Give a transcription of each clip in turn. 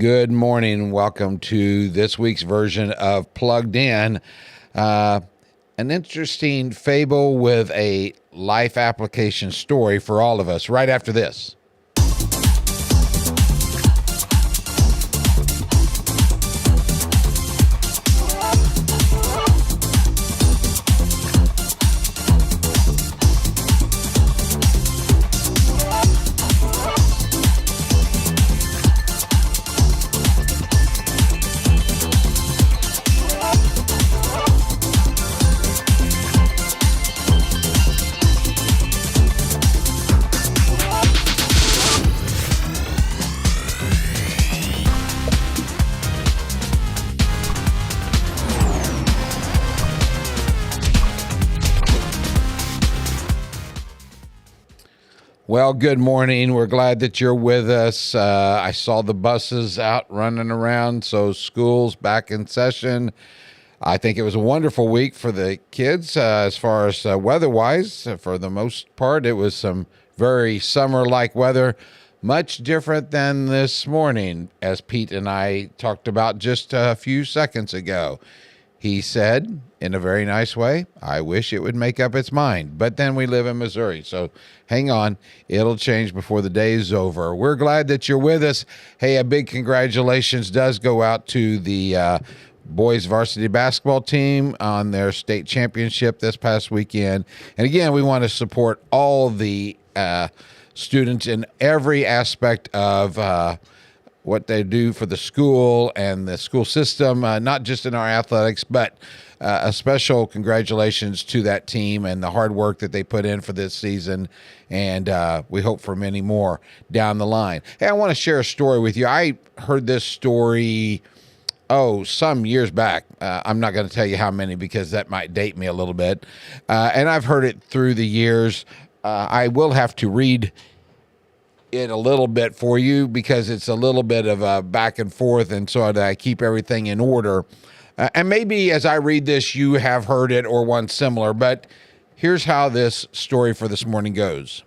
Good morning. Welcome to this week's version of Plugged In. An interesting fable with a life application story for all of us right after this. Well, good morning. We're glad that you're with us. I saw the buses out running around, so school's back in session. I think it was a wonderful week for the kids as far as weather-wise. For the most part, it was some very summer-like weather, much different than this morning, as Pete and I talked about just a few seconds ago. He said, in a very nice way, I wish it would make up its mind. But then we live in Missouri, so hang on. It'll change before the day is over. We're glad that you're with us. Hey, a big congratulations does go out to the boys varsity basketball team on their state championship this past weekend. And again, we want to support all the students in every aspect of what they do for the school and the school system, not just in our athletics, but a special congratulations to that team and the hard work that they put in for this season. And we hope for many more down the line. Hey, I want to share a story with you. I heard this story, some years back. I'm not going to tell you how many because that might date me a little bit. And I've heard it through the years. I will have to read it a little bit for you because it's a little bit of a back and forth, and so that I keep everything in order. And maybe as I read this, you have heard it or one similar, but here's how this story for this morning goes.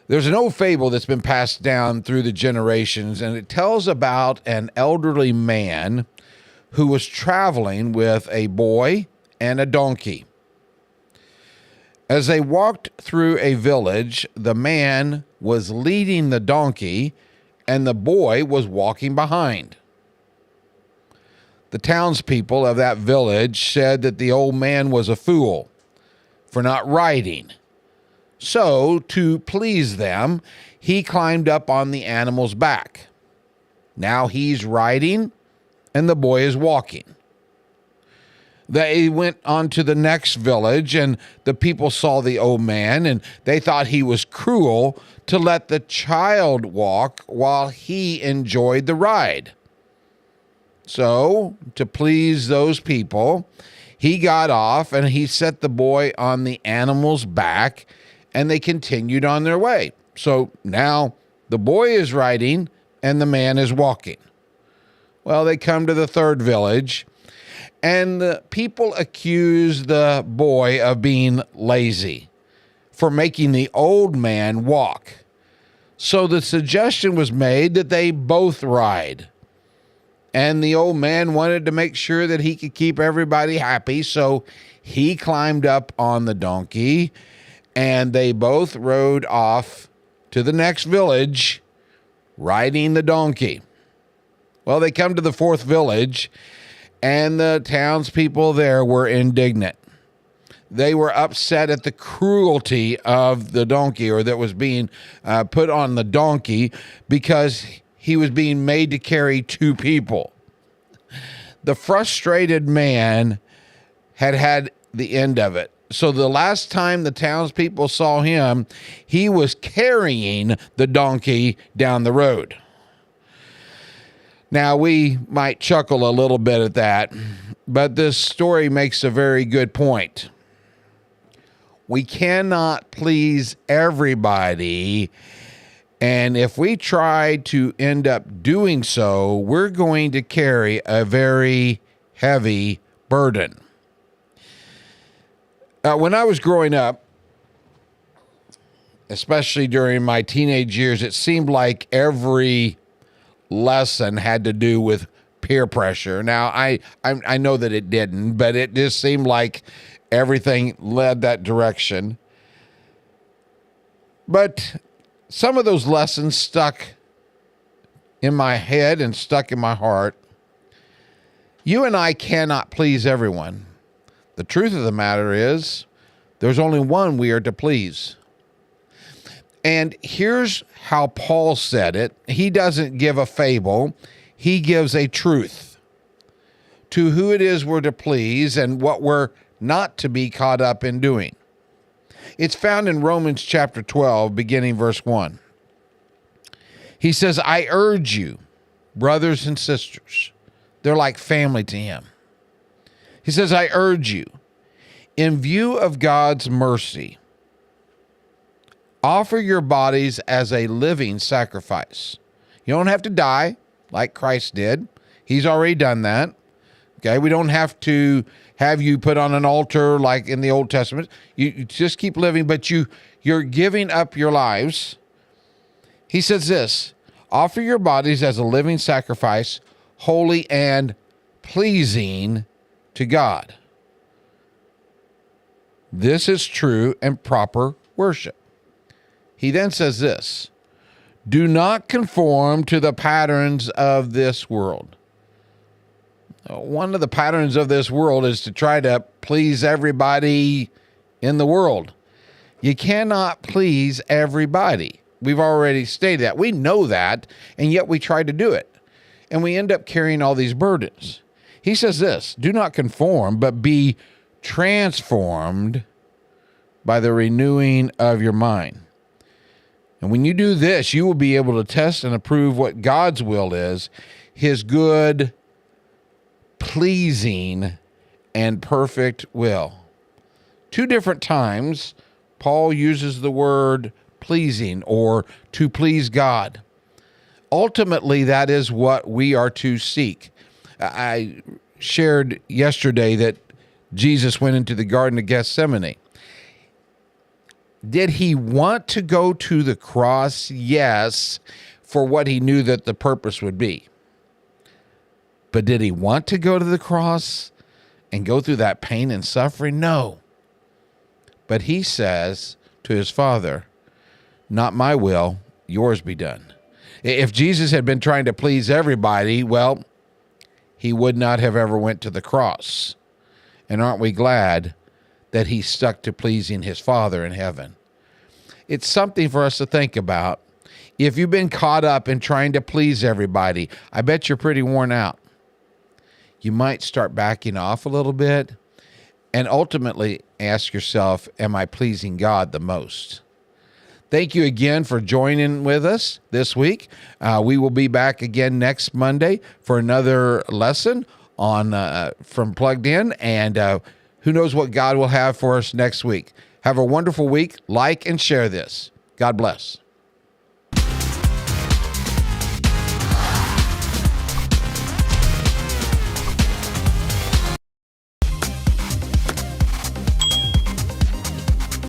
There's an old fable that's been passed down through the generations, and it tells about an elderly man who was traveling with a boy and a donkey. As they walked through a village, the man was leading the donkey and the boy was walking behind. The townspeople of that village said that the old man was a fool for not riding. So, to please them, he climbed up on the animal's back. Now he's riding and the boy is walking. They went on to the next village, and the people saw the old man, and they thought he was cruel to let the child walk while he enjoyed the ride. So, to please those people, he got off and he set the boy on the animal's back, and they continued on their way. So now the boy is riding and the man is walking. Well, they come to the third village, and the people accuse the boy of being lazy for making the old man walk. So the suggestion was made that they both ride. And the old man wanted to make sure that he could keep everybody happy, so he climbed up on the donkey, and they both rode off to the next village, riding the donkey. Well, they come to the fourth village, and the townspeople there were indignant. They were upset at the cruelty of the donkey, or that was being put on the donkey, because he was being made to carry two people. The frustrated man had the end of it. So the last time the townspeople saw him, he was carrying the donkey down the road. Now, we might chuckle a little bit at that, but this story makes a very good point. We cannot please everybody, and if we try to end up doing so, we're going to carry a very heavy burden. When I was growing up, especially during my teenage years, it seemed like every lesson had to do with peer pressure. Now, I know that it didn't, but it just seemed like everything led that direction. But some of those lessons stuck in my head and stuck in my heart. You and I cannot please everyone. The truth of the matter is, there's only one we are to please. And here's how Paul said it. He doesn't give a fable. He gives a truth to who it is we're to please and what we're not to be caught up in doing. It's found in Romans chapter 12, beginning verse 1. He says, I urge you, brothers and sisters. They're like family to him. He says, I urge you, in view of God's mercy, offer your bodies as a living sacrifice. You don't have to die like Christ did. He's already done that. Okay, we don't have to have you put on an altar like in the Old Testament. You just keep living, but you're giving up your lives. He says this, offer your bodies as a living sacrifice, holy and pleasing to God. This is true and proper worship. He then says this, do not conform to the patterns of this world. One of the patterns of this world is to try to please everybody in the world. You cannot please everybody. We've already stated that. We know that, and yet we try to do it. And we end up carrying all these burdens. He says this, do not conform, but be transformed by the renewing of your mind. And when you do this, you will be able to test and approve what God's will is, his good, pleasing, and perfect will. 2 different times, Paul uses the word pleasing or to please God. Ultimately, that is what we are to seek. I shared yesterday that Jesus went into the Garden of Gethsemane. Did he want to go to the cross? Yes, for what he knew that the purpose would be. But did he want to go to the cross and go through that pain and suffering? No. But he says to his Father, not my will, yours be done. If Jesus had been trying to please everybody, well, he would not have ever went to the cross. And aren't we glad that he stuck to pleasing his Father in heaven? It's something for us to think about. If you've been caught up in trying to please everybody, I bet you're pretty worn out. You might start backing off a little bit and ultimately ask yourself, am I pleasing God the most? Thank you again for joining with us this week. We will be back again next Monday for another lesson on from Plugged In, and who knows what God will have for us next week. Have a wonderful week. Like and share this. God bless.